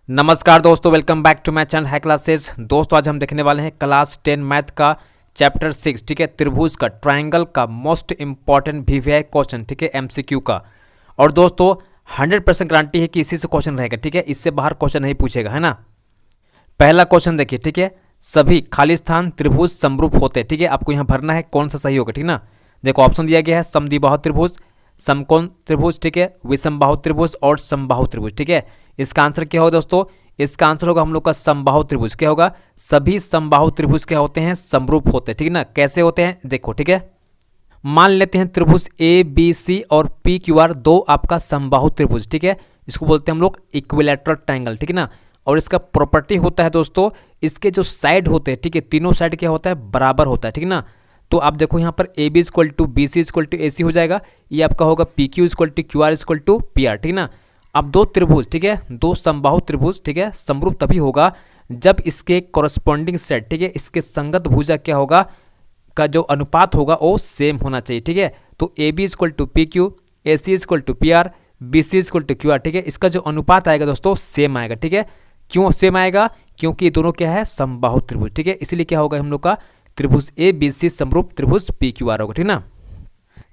नमस्कार दोस्तों, welcome back to my channel high classes. दोस्तों आज हम देखने वाले हैं क्लास 10 मैथ का चैप्टर 6, ठीक है, त्रिभुज का, ट्रायंगल का मोस्ट इंपॉर्टेंट वीवीआई क्वेश्चन, ठीक है, एमसीक्यू का। और दोस्तों 100% गारंटी है कि इसी से क्वेश्चन रहेगा, ठीक है, इससे बाहर क्वेश्चन नहीं पूछेगा, है ना। पहला क्वेश्चन देखिए, ठीक है, सभी खाली स्थान त्रिभुज समरूप होते हैं, ठीक है, आपको यहाँ भरना है कौन सा सही होगा, ठीक ना। देखो ऑप्शन दिया गया है समद्विबाहु त्रिभुज, समकोण त्रिभुज, ठीक है, विषमबाहु त्रिभुज और समबाहु त्रिभुज, ठीक है। इसका आंसर क्या होगा दोस्तों? इसका आंसर होगा हम लोग का समबाहु त्रिभुज। क्या होगा? सभी समबाहु त्रिभुज क्या होते हैं? समरूप होते हैं, ठीक है ना। कैसे होते हैं देखो, ठीक है, मान लेते हैं त्रिभुज ए बी सी और पी क्यू आर दो आपका समबाहु त्रिभुज, ठीक है, इसको बोलते हैं हम लोग इक्विलैटरल ट्रायंगल, ठीक है ना। और इसका प्रॉपर्टी होता है दोस्तों, इसके जो साइड होते हैं, ठीक है, तीनों साइड क्या होता है? बराबर होता है, ठीक है ना। तो आप देखो यहाँ पर A B equal to B C equal to A C हो जाएगा, ये आपका होगा P Q equal to Q R equal to P R, ठीक है ना। अब दो त्रिभुज, ठीक है, दो समबाहु त्रिभुज, ठीक है, समरूप तभी होगा जब इसके कॉरस्पॉन्डिंग सेट, ठीक है, इसके संगत भुजा क्या होगा का जो अनुपात होगा वो सेम होना चाहिए, ठीक है। तो A B equal to P Q, A C equal to P R, B C equal to Q R, ठीक है, इसका जो अनुपात आएगा दोस्तों सेम आएगा, ठीक है। क्यों सेम आएगा? क्योंकि ये दोनों क्या है? समबाहु त्रिभुज, ठीक है, इसलिए क्या होगा हम लोग का त्रिभुज ए बी सी समरूप त्रिभुज पी क्यू आर होगा, ठीक ना।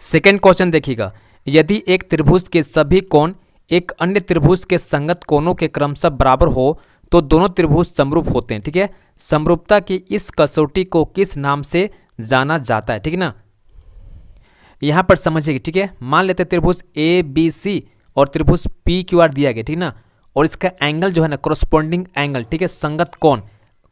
सेकेंड क्वेश्चन देखिएगा, यदि एक त्रिभुज के सभी कोण एक अन्य त्रिभुज के संगत कोणों के क्रमशः बराबर हो तो दोनों त्रिभुज समरूप होते हैं, ठीक है। समरूपता की इस कसौटी को किस नाम से जाना जाता है, ठीक है ना। यहां पर समझिए, ठीक है, मान लेते हैं त्रिभुज ए बी सी और त्रिभुज पी क्यू आर दिया गया, ठीक है ना। और इसका एंगल जो है ना, कॉरस्पॉन्डिंग एंगल, ठीक है, संगत कोण,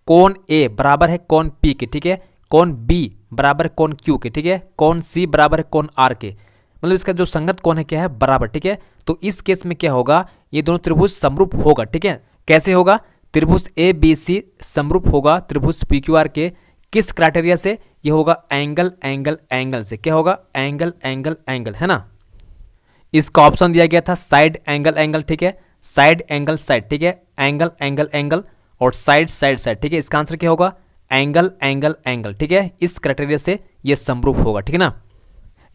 कोण ए बराबर है कोण पी के, ठीक है, कोण बी बराबर है कोण क्यू के, ठीक है, कोण सी बराबर है कोण आर के, मतलब इसका जो संगत कोण है क्या है? बराबर, ठीक है। तो इस केस में क्या होगा? ये दोनों त्रिभुज समरूप होगा, ठीक है। कैसे होगा? त्रिभुज ए बी सी समरूप होगा त्रिभुज पी क्यू आर के किस क्राइटेरिया से? ये होगा एंगल एंगल एंगल से। क्या होगा? एंगल एंगल एंगल, है ना। इसका ऑप्शन दिया गया था साइड एंगल एंगल, ठीक है, साइड एंगल साइड, ठीक है, एंगल एंगल एंगल और साइड साइड साइड, ठीक है। इसका आंसर क्या होगा? एंगल एंगल एंगल, ठीक है, इस क्राइटेरिया से ये समरूप होगा, ठीक है ना।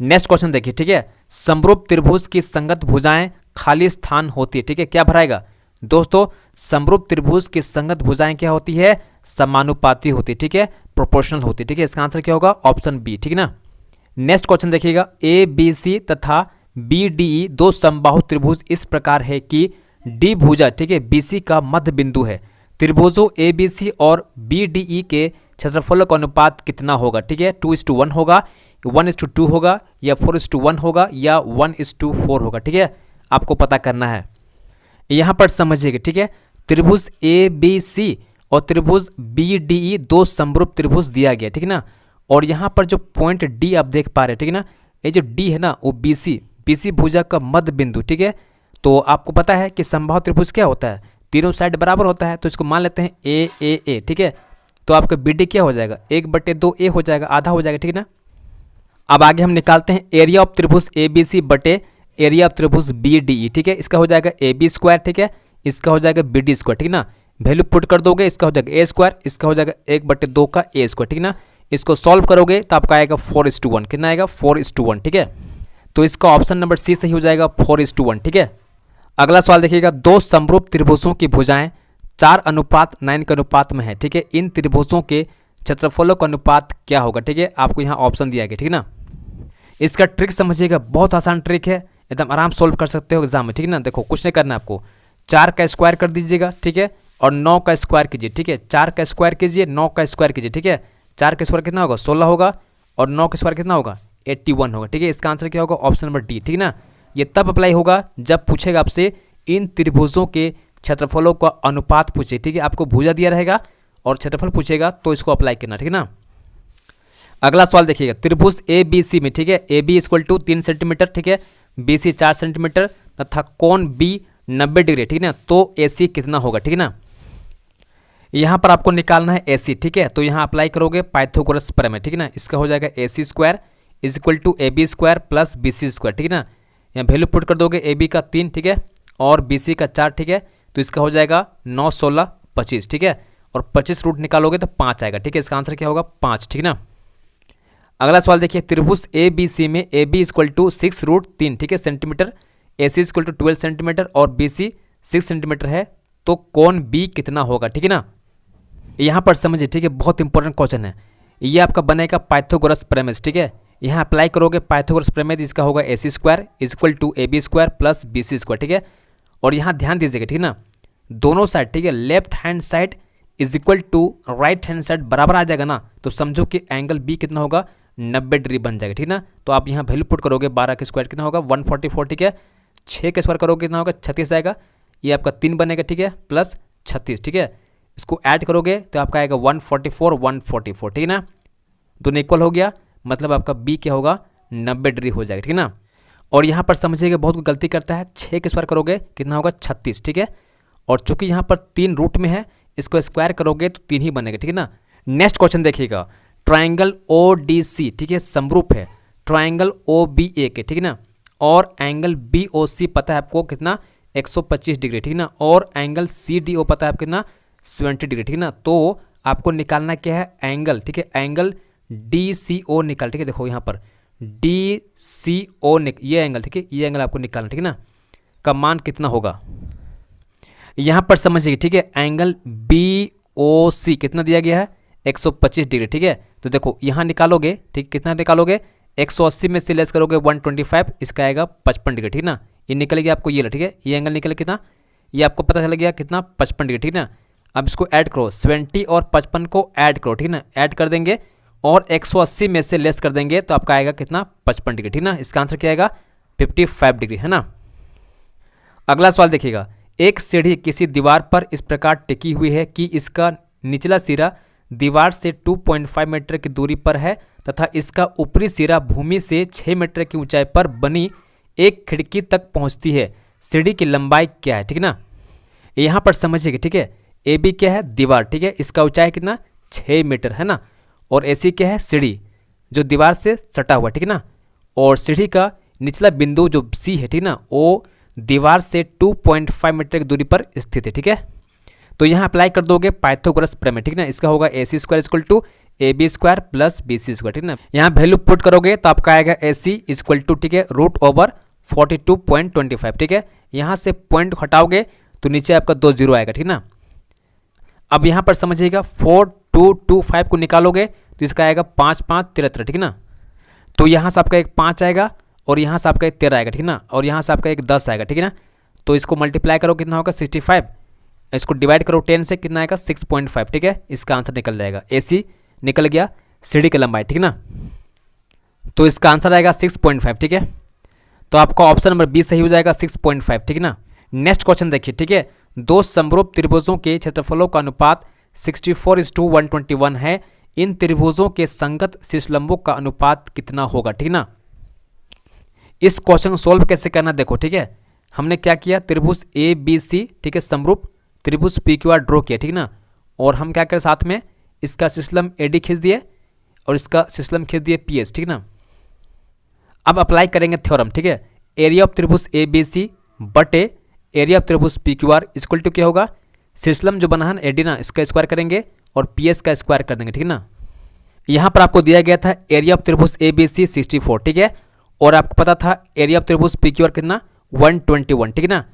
नेक्स्ट क्वेश्चन देखिए, ठीक है, समरूप त्रिभुज की संगत भुजाएं खाली स्थान होती है, ठीक है, क्या भराएगा दोस्तों? समरूप त्रिभुज की संगत भुजाएं क्या होती है? समानुपाती होती है, ठीक है, प्रोपोर्शनल होती है, ठीक है। इसका आंसर क्या होगा? ऑप्शन बी, ठीक है ना। नेक्स्ट क्वेश्चन देखिएगा, ए बी सी तथा बी डी ई दो समबाहु त्रिभुज इस प्रकार है कि डी भुजा, ठीक है, बी सी का मध्य बिंदु है। त्रिभुजों ए बी सी और बी डी ई के क्षेत्रफलों का अनुपात कितना होगा? ठीक है, 2:1 होगा, 1:2 होगा, या 4:1 होगा, या 1:4 होगा, ठीक है, आपको पता करना है। यहाँ पर समझिएगा, ठीक है, त्रिभुज ए बी सी और त्रिभुज बी डी ई दो समरूप त्रिभुज दिया गया, ठीक है ना। और यहाँ पर जो पॉइंट डी आप देख पा रहे हैं, ठीक है ना, ये जो डी है ना वो बी सी भुजा का मध्य बिंदु, ठीक है। तो आपको पता है कि समबाहु त्रिभुज क्या होता है? तीनों साइड बराबर होता है, तो इसको मान लेते हैं ए, ठीक है। तो आपका बी डी क्या हो जाएगा? 1/2 हो जाएगा, आधा हो जाएगा, ठीक है ना। अब आगे हम निकालते हैं एरिया ऑफ त्रिभुज ए बी सी बटे एरिया ऑफ त्रिभुज बी डी ई, ठीक है। इसका हो जाएगा ए बी स्क्वायर, ठीक है, इसका हो जाएगा बी डी स्क्वायर, ठीक है ना। वैल्यू पुट कर दोगे, इसका हो जाएगा ए स्क्वायर, इसका हो जाएगा 1/2 का ए स्क्वायर, ठीक है ना। इसको सॉल्व करोगे तो आपका आएगा 4:1, कितना आएगा? 4:1, ठीक है। तो इसका ऑप्शन नंबर सी सही हो जाएगा, 4:1, ठीक है। अगला सवाल देखिएगा, दो समरूप त्रिभुजों की भुजाएं 4:9 के अनुपात में है, ठीक है, इन त्रिभुजों के क्षेत्रफलों का अनुपात क्या होगा? ठीक है, आपको यहाँ ऑप्शन दिया गया, ठीक है ना। इसका ट्रिक समझिएगा, बहुत आसान ट्रिक है, एकदम आराम सोल्व कर सकते हो एग्जाम में, ठीक है ना। देखो कुछ नहीं करना है आपको, 4 का स्क्वायर कर दीजिएगा, ठीक है, और 9 का स्क्वायर कीजिए, ठीक है, 4 का स्क्वायर कीजिए, 9 का स्क्वायर कीजिए, ठीक है। 4 का स्क्वायर कितना होगा? 16 होगा, और 9 का स्क्वायर कितना होगा? 81 होगा, ठीक है। इसका आंसर क्या होगा? ऑप्शन नंबर डी, ठीक है ना। ये तब अप्लाई होगा जब पूछेगा आपसे इन त्रिभुजों के क्षेत्रफलों का अनुपात पूछे, ठीक है, आपको भुजा दिया रहेगा और क्षेत्रफल पूछेगा तो इसको अप्लाई करना, ठीक है ना। अगला सवाल देखिएगा, त्रिभुज ए बी सी में, ठीक है, A B equal to 3 centimetre, ठीक है, बी सी 4 सेंटीमीटर तथा कोण बी 90 डिग्री, ठीक है ना। तो ए सी कितना होगा? ठीक है ना। यहाँ पर आपको निकालना है ए सी, ठीक है, तो यहाँ अप्लाई करोगे पाइथागोरस प्रमेय, ठीक है ना। इसका हो जाएगा A C square is equal to A B square plus B C square, ठीक है ना। यहाँ वैल्यू पुट कर दोगे, ए बी का 3, ठीक है, और बी सी का 4, ठीक है, तो इसका हो जाएगा 9, 16, 25, ठीक है, और 25 रूट निकालोगे तो 5 आएगा, ठीक है। इसका आंसर क्या होगा? 5, ठीक है ना। अगला सवाल देखिए, त्रिभुज ए बी सी में ए बी इक्वल टू 6√3, ठीक है, centimetre, A C equal to 12 centimetre और बी सी 6 सेंटीमीटर है, तो कोण बी कितना होगा, ठीक है ना। यहाँ पर समझिए, ठीक है, बहुत इंपॉर्टेंट क्वेश्चन है ये। आपका बनेगा पाइथागोरस प्रमेय, ठीक है। यहाँ अप्लाई करोगे पाइथागोरस प्रमेय, इसका होगा AC square is equal to AB square plus BC square, ठीक है। और यहाँ ध्यान दीजिएगा, ठीक है ना, दोनों साइड, ठीक है, left hand side is equal to right hand side बराबर आ जाएगा ना, तो समझो कि एंगल बी कितना होगा, 90 डिग्री बन जाएगा, ठीक ना। तो आप यहाँ वैल्यू पुट करोगे, 12 के स्क्वायर कितना होगा 144, ठीक है। 6 के स्क्वायर करोगे कितना होगा 36 आएगा, ये आपका 3 बनेगा, ठीक है, प्लस 36, ठीक है। इसको ऐड करोगे तो आपका आएगा 144 144, ठीक है ना। दोनों इक्वल हो गया, मतलब आपका बी क्या होगा 90 डिग्री हो जाएगा, ठीक है ना। और यहाँ पर समझिएगा बहुत गलती करता है, 6 के स्क्वायर करोगे कितना होगा 36, ठीक है। और चूंकि यहाँ पर 3 रूट में है, इसको स्क्वायर करोगे तो 3 ही बनेगा, ठीक है ना। नेक्स्ट क्वेश्चन देखिएगा, ट्राइंगल ODC, ठीक है, समरूप है ट्राइंगल OBA के, ठीक है ना। और एंगल BOC पता है आपको कितना 125 डिग्री, ठीक है ना। और एंगल CDO पता है आपको कितना 70 डिग्री, ठीक है ना। तो आपको निकालना क्या है एंगल, ठीक है, एंगल DCO निकाल, ठीक है। देखो यहाँ पर DCO ये एंगल, ठीक है, ये एंगल आपको निकालना, ठीक है ना, का मान कितना होगा। यहाँ पर समझिए, ठीक है, एंगल BOC कितना दिया गया है 125 डिग्री, ठीक है। तो देखो यहाँ निकालोगे, ठीक, कितना निकालोगे 180 में से लेस करोगे 125, इसका आएगा 55 डिग्री, ठीक ना। ये निकल गया आपको ये, ठीक है, ये एंगल निकल कितना, ये आपको पता चल गया कितना 55 डिग्री, ठीक ना। अब इसको ऐड करो, 70 और 55 को ऐड करो, ठीक ना, ऐड कर देंगे और 180 में से लेस कर देंगे तो आपका आएगा कितना 55 डिग्री, ठीक ना। इसका आंसर क्या आएगा 55 डिग्री, है ना। अगला सवाल देखिएगा, एक सीढ़ी किसी दीवार पर इस प्रकार टिकी हुई है कि इसका निचला सिरा दीवार से 2.5 मीटर की दूरी पर है तथा इसका ऊपरी सिरा भूमि से 6 मीटर की ऊंचाई पर बनी एक खिड़की तक पहुंचती है। सीढ़ी की लंबाई क्या है, ठीक है ना। यहाँ पर समझिएगा, ठीक है, AB क्या है दीवार, ठीक है, इसका ऊंचाई कितना 6 मीटर, है ना। और AC क्या है सीढ़ी जो दीवार से सटा हुआ, ठीक है ना। और सीढ़ी का निचला बिंदु जो C है, ठीक ना, वो दीवार से 2.5 मीटर की दूरी पर स्थित है, ठीक है। तो यहाँ अप्लाई कर दोगे पाइथागोरस प्रमेय, ठीक ना। इसका होगा AC square equal to AB square plus BC square, ठीक ना। यहाँ वैल्यू पुट करोगे तो आपका आएगा AC इक्वल टू, ठीक है, √42.25, ठीक है। यहाँ से पॉइंट हटाओगे तो नीचे आपका 2 0 आएगा, ठीक ना। अब यहाँ पर समझिएगा 4225 को निकालोगे तो इसका आएगा 5 5 73, ठीक है ना। तो यहाँ से आपका एक 5 आएगा और यहाँ से आपका एक 13 आएगा, ठीक है ना। और यहाँ से आपका एक 10 आएगा, ठीक है ना। तो इसको मल्टीप्लाई करो कितना होगा 65, इसको डिवाइड करो 10 से कितना आएगा 6.5, ठीक है। इसका आंसर निकल जाएगा, AC निकल गया, सीढ़ी की लंबाई, ठीक है ना। तो इसका आंसर आएगा 6.5, ठीक है। तो आपका ऑप्शन नंबर B सही हो जाएगा 6.5, ठीक है ना। नेक्स्ट क्वेश्चन देखिए, ठीक है, दो समरूप त्रिभुजों के क्षेत्रफलों का अनुपात 64:121 है। इन त्रिभुजों के संगत शीर्षलंबों का अनुपात कितना होगा, ठीक ना। इस क्वेश्चन को सोल्व कैसे करना देखो, ठीक है। हमने क्या किया, त्रिभुज ABC, ठीक है, समरूप त्रिभुज PQR ड्रॉ किया, ठीक ना। और हम क्या करें साथ में इसका शीर्षलंब AD खींच दिए और इसका शीर्षलंब खींच दिए PS, ठीक ना। अब अप्लाई करेंगे थ्योरम, ठीक है। एरिया ऑफ त्रिभुज ABC बटे एरिया ऑफ त्रिभुज PQR इक्वल टू क्या होगा, शीर्षलंब जो बना है AD ना, इसका स्क्वायर करेंगे और PS का स्क्वायर कर देंगे, ठीक ना। यहाँ पर आपको दिया गया था एरिया ऑफ त्रिभुज ABC 64, ठीक है। और आपको पता था एरिया ऑफ त्रिभुज PQR कितना 121, ठीक है ना।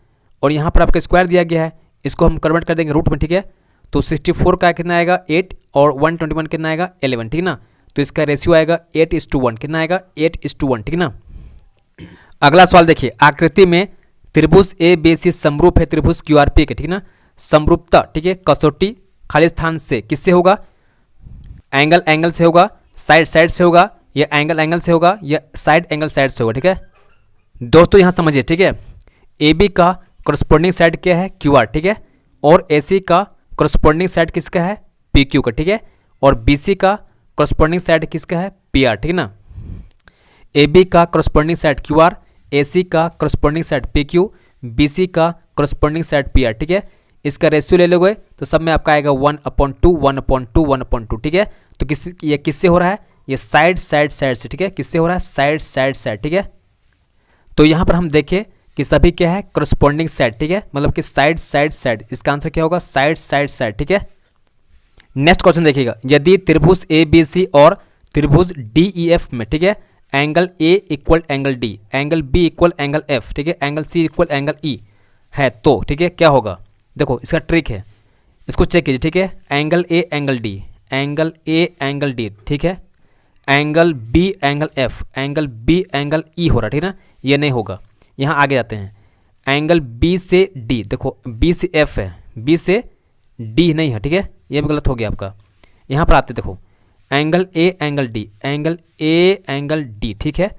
और यहाँ पर आपका स्क्वायर दिया गया है, इसको हम कन्वर्ट कर देंगे रूट में, ठीक है। तो 64 का कितना आएगा 8 और 121 कितना आएगा 11, ठीक ना। तो इसका रेशियो आएगा 8:1, कितना आएगा 8:1, ठीक ना। अगला सवाल देखिए, आकृति में त्रिभुज ABC समरूप है त्रिभुज QRP के, ठीक ना। समरूपता, ठीक है, कसौटी खाली स्थान से किससे होगा, एंगल से होगा, साइड से होगा, या एंगल से होगा, या साइड से होगा, ठीक है। दोस्तों यहाँ समझिए, ठीक है, AB का करस्पॉन्डिंग साइड क्या है QR, ठीक है। और AC का करस्पॉन्डिंग साइड किसका है PQ का, ठीक है। और BC का करस्पॉन्डिंग साइड किसका है PR, ठीक ना। AB का करस्पॉन्डिंग साइड QR, AC का करस्पॉन्डिंग साइड PQ, BC का करस्पॉन्डिंग साइड PR, ठीक है। इसका रेशियो ले लोगे तो सब में आपका आएगा 1/2 1/2 1/2, ठीक है। तो ये किससे हो रहा है, ये साइड से, ठीक है, किससे हो रहा है साइड से, ठीक है। तो यहाँ पर हम देखें कि सभी क्या है करस्पॉन्डिंग साइड, ठीक है, मतलब कि साइड, इसका आंसर क्या होगा साइड, ठीक है। नेक्स्ट क्वेश्चन देखिएगा, यदि त्रिभुज ABC और त्रिभुज DEF में, ठीक है, angle A equal angle D, angle B equal angle F, ठीक है, angle C equal angle E है तो, ठीक है, क्या होगा, देखो इसका ट्रिक है, इसको चेक कीजिए, ठीक है। Angle A angle D, angle A angle D, ठीक है। Angle B angle F, angle B angle E हो रहा है, ठीक है ना, ये नहीं होगा। यहाँ आगे जाते हैं, एंगल बी से डी, देखो बी से एफ है, बी से डी नहीं है, ठीक है, ये भी गलत हो गया आपका। यहाँ पर आते देखो, angle A angle D, angle A angle D, ठीक है।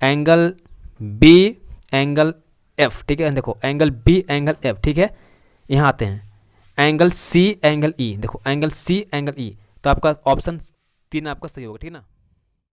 एंगल बी एंगल एफ, ठीक है, देखो एंगल बी एंगल एफ, ठीक है। यहाँ आते हैं, एंगल सी एंगल ई, देखो एंगल सी एंगल ई, तो आपका ऑप्शन 3 आपका सही होगा, ठीक है ना।